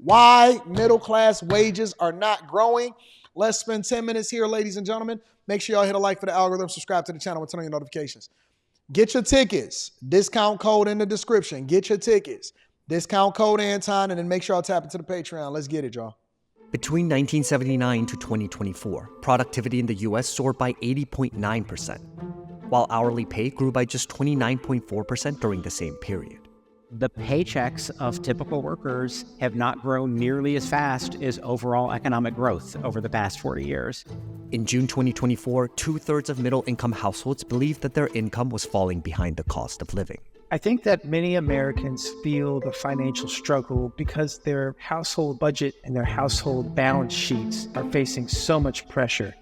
why middle class wages are not growing. Let's spend 10 minutes here, ladies and gentlemen. Make sure y'all hit a like for the algorithm, subscribe to the channel, and turn on your notifications. Get your tickets. Discount code in the description. Get your tickets. Discount code Anton, and then make sure y'all tap into the Patreon. Let's get it, y'all. Between 1979 to 2024, productivity in the US soared by 80.9%, while hourly pay grew by just 29.4% during the same period. The paychecks of typical workers have not grown nearly as fast as overall economic growth over the past 40 years. In June 2024, 2/3 of middle-income households believed that their income was falling behind the cost of living. I think that many Americans feel the financial struggle because their household budget and their household balance sheets are facing so much pressure.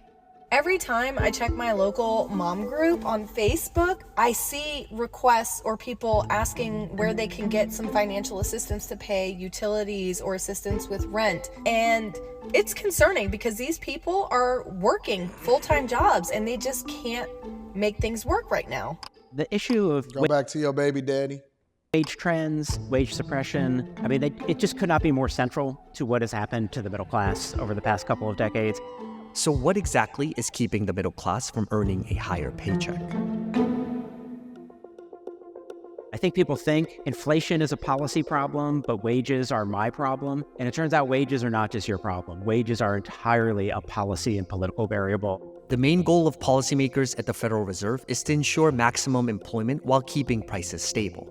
Every time I check my local mom group on Facebook, I see requests or people asking where they can get some financial assistance to pay utilities or assistance with rent. And it's concerning because these people are working full-time jobs and they just can't make things work right now. The issue of Go back to your baby daddy. wage trends, wage suppression, I mean, it just could not be more central to what has happened to the middle class over the past couple of decades. So what exactly is keeping the middle class from earning a higher paycheck? I think people think inflation is a policy problem, but wages are my problem. And it turns out wages are not just your problem. Wages are entirely a policy and political variable. The main goal of policymakers at the Federal Reserve is to ensure maximum employment while keeping prices stable.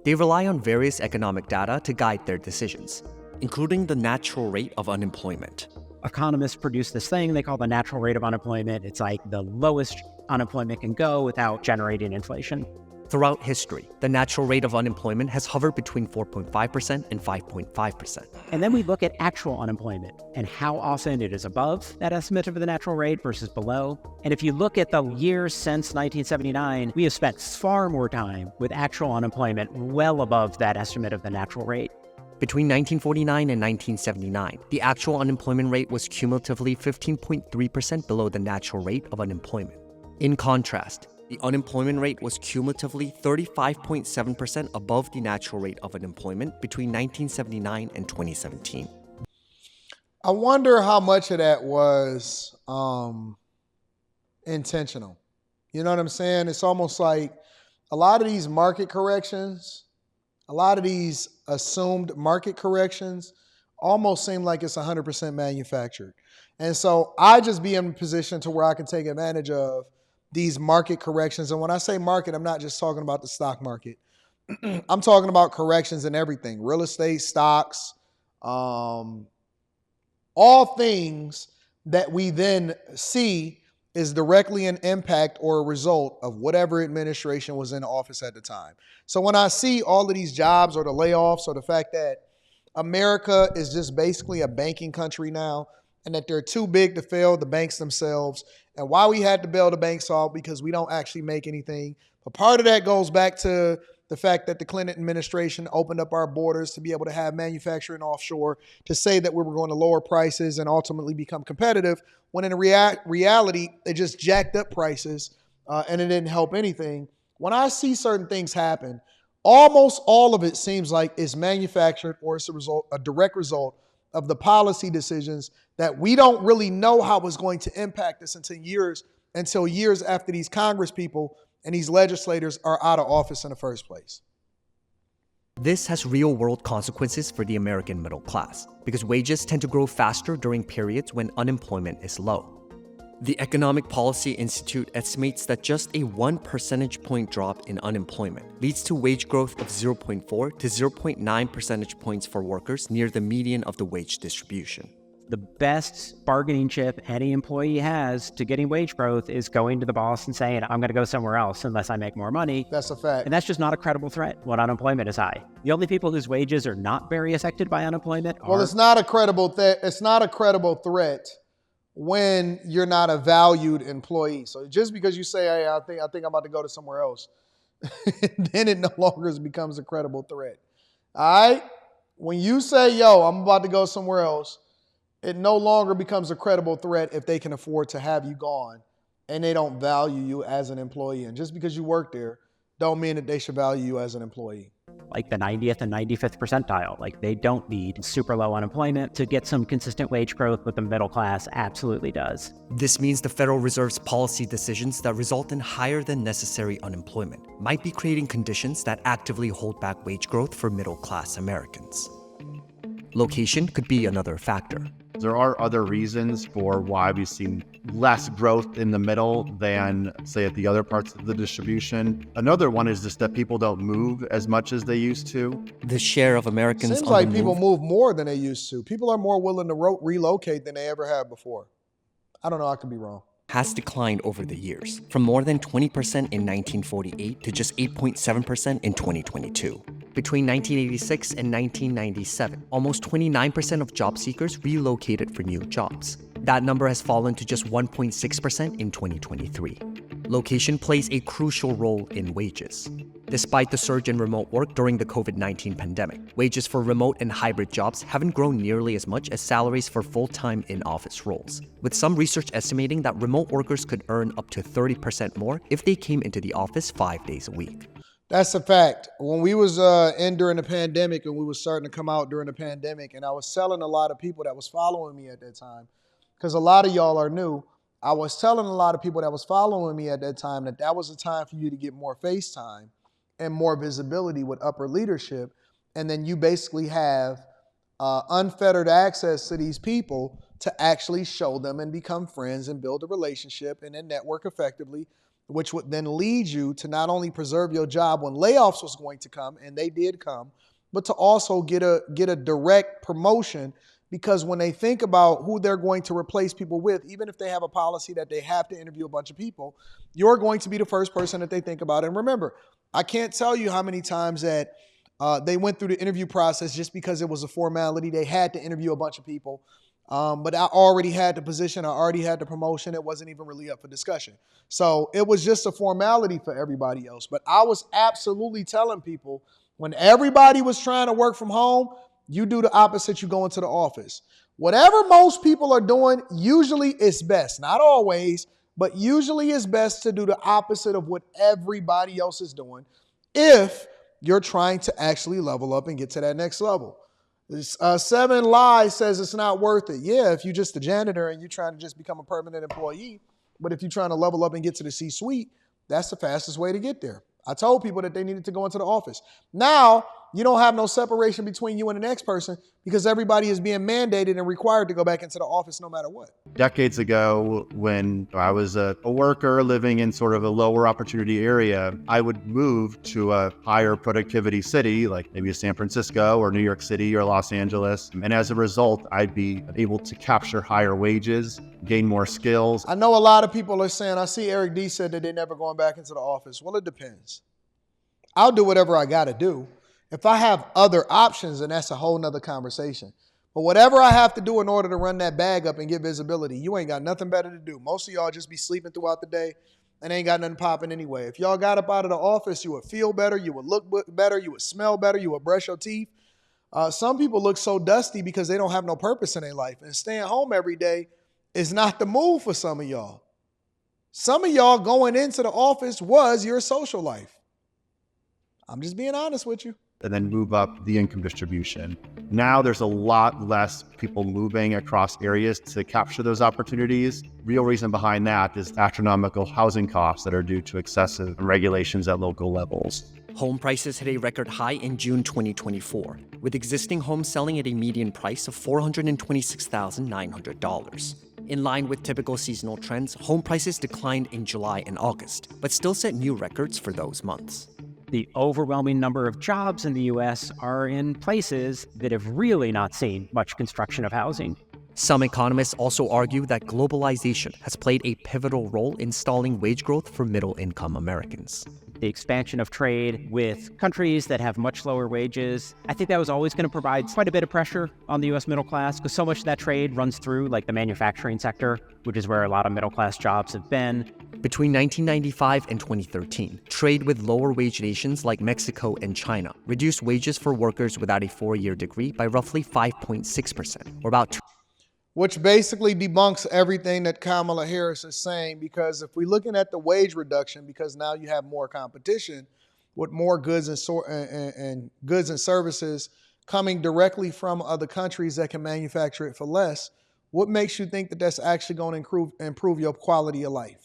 They rely on various economic data to guide their decisions, including the natural rate of unemployment. Economists produce this thing they call the natural rate of unemployment. It's like the lowest unemployment can go without generating inflation. Throughout history, the natural rate of unemployment has hovered between 4.5% and 5.5%. And then we look at actual unemployment and how often it is above that estimate of the natural rate versus below. And if you look at the years since 1979, we have spent far more time with actual unemployment well above that estimate of the natural rate. Between 1949 and 1979, the actual unemployment rate was cumulatively 15.3% below the natural rate of unemployment. In contrast, the unemployment rate was cumulatively 35.7% above the natural rate of unemployment between 1979 and 2017. I wonder how much of that was intentional. You know what I'm saying? It's almost like a lot of these market corrections, a lot of these assumed market corrections almost seem like it's 100% manufactured. And so I just be in a position to where I can take advantage of these market corrections. And when I say market, I'm not just talking about the stock market. I'm talking about corrections in everything, real estate, stocks, all things that we then see is directly an impact or a result of whatever administration was in office at the time. So when I see all of these jobs or the layoffs or the fact that America is just basically a banking country now and that they're too big to fail the banks themselves, and why we had to bail the banks out because we don't actually make anything. But part of that goes back to the fact that the Clinton administration opened up our borders to be able to have manufacturing offshore, to say that we were going to lower prices and ultimately become competitive, when in reality, they just jacked up prices and it didn't help anything. When I see certain things happen, almost all of it seems like it's manufactured or it's a direct result of the policy decisions that we don't really know how it's going to impact us until years after these Congress people and these legislators are out of office in the first place. This has real-world consequences for the American middle class because wages tend to grow faster during periods when unemployment is low. The Economic Policy Institute estimates that just a 1 percentage point drop in unemployment leads to wage growth of 0.4 to 0.9 percentage points for workers near the median of the wage distribution. The best bargaining chip any employee has to getting wage growth is going to the boss and saying, I'm going to go somewhere else unless I make more money. That's a fact. And that's just not a credible threat when unemployment is high. The only people whose wages are not very affected by unemployment are... Well, it's not a credible threat when you're not a valued employee. So just because you say, hey, I think I'm about to go to somewhere else, then it no longer becomes a credible threat. All right? When you say, yo, I'm about to go somewhere else, it no longer becomes a credible threat if they can afford to have you gone and they don't value you as an employee. And just because you work there, don't mean that they should value you as an employee. like the 90th and 95th percentile. Like they don't need super low unemployment to get some consistent wage growth, but the middle class absolutely does. This means the Federal Reserve's policy decisions that result in higher than necessary unemployment might be creating conditions that actively hold back wage growth for middle-class Americans. Location could be another factor. There are other reasons for why we've seen less growth in the middle than, say, at the other parts of the distribution. Another one is just that people don't move as much as they used to. The share of Americans Seems on like the people move move more than they used to. People are more willing to relocate than they ever have before. I don't know, I could be wrong. has declined over the years, from more than 20% in 1948 to just 8.7% in 2022. Between 1986 and 1997, almost 29% of job seekers relocated for new jobs. That number has fallen to just 1.6% in 2023. Location plays a crucial role in wages. Despite the surge in remote work during the COVID-19 pandemic, wages for remote and hybrid jobs haven't grown nearly as much as salaries for full-time in-office roles, with some research estimating that remote workers could earn up to 30% more if they came into the office 5 days a week. That's a fact. When we was in during the pandemic and we was starting to come out during the pandemic, and I was telling a lot of people that was following me at that time, because a lot of y'all are new, I was telling a lot of people that was following me at that time that that was a time for you to get more face time and more visibility with upper leadership. And then you basically have unfettered access to these people to actually show them and become friends and build a relationship and then network effectively, which would then lead you to not only preserve your job when layoffs was going to come, and they did come, but to also get a direct promotion. Because when they think about who they're going to replace people with, even if they have a policy that they have to interview a bunch of people, you're going to be the first person that they think about. And remember, I can't tell you how many times that they went through the interview process just because it was a formality. They had to interview a bunch of people. But I already had the position. I already had the promotion. It wasn't even really up for discussion. So it was just a formality for everybody else. But I was absolutely telling people when everybody was trying to work from home, you do the opposite, you go into the office. Whatever most people are doing, usually it's best. Not always, but usually it's best to do the opposite of what everybody else is doing if you're trying to actually level up and get to that next level. Seven Lies says it's not worth it. Yeah, if you're just a janitor and you're trying to just become a permanent employee, but if you're trying to level up and get to the C-suite, that's the fastest way to get there. I told people that they needed to go into the office. Now, you don't have no separation between you and the next person because everybody is being mandated and required to go back into the office no matter what. Decades ago, when I was a worker living in sort of a lower opportunity area, I would move to a higher productivity city, like maybe San Francisco or New York City or Los Angeles. And as a result, I'd be able to capture higher wages, gain more skills. I know a lot of people are saying, I see Eric D said that they're never going back into the office. Well, it depends. I'll do whatever I got to do. If I have other options, then that's a whole nother conversation. But whatever I have to do in order to run that bag up and get visibility, you ain't got nothing better to do. Most of y'all just be sleeping throughout the day and ain't got nothing popping anyway. If y'all got up out of the office, you would feel better, you would look better, you would smell better, you would brush your teeth. Some people look so dusty because they don't have no purpose in their life. And staying home every day is not the move for some of y'all. Some of y'all going into the office was your social life. I'm just being honest with you. And then move up the income distribution. Now there's a lot less people moving across areas to capture those opportunities. Real reason behind that is astronomical housing costs that are due to excessive regulations at local levels. Home prices hit a record high in June 2024, with existing homes selling at a median price of $426,900. In line with typical seasonal trends, home prices declined in July and August, but still set new records for those months. The overwhelming number of jobs in the U.S. are in places that have really not seen much construction of housing. Some economists also argue that globalization has played a pivotal role in stalling wage growth for middle-income Americans. The expansion of trade with countries that have much lower wages, I think that was always going to provide quite a bit of pressure on the U.S. middle class because so much of that trade runs through like the manufacturing sector, which is where a lot of middle class jobs have been. Between 1995 and 2013, trade with lower wage nations like Mexico and China reduced wages for workers without a 4-year degree by roughly 5.6%, or about which basically debunks everything that Kamala Harris is saying, because if we're looking at the wage reduction, because now you have more competition, with more goods and goods and services coming directly from other countries that can manufacture it for less, what makes you think that that's actually going to improve your quality of life?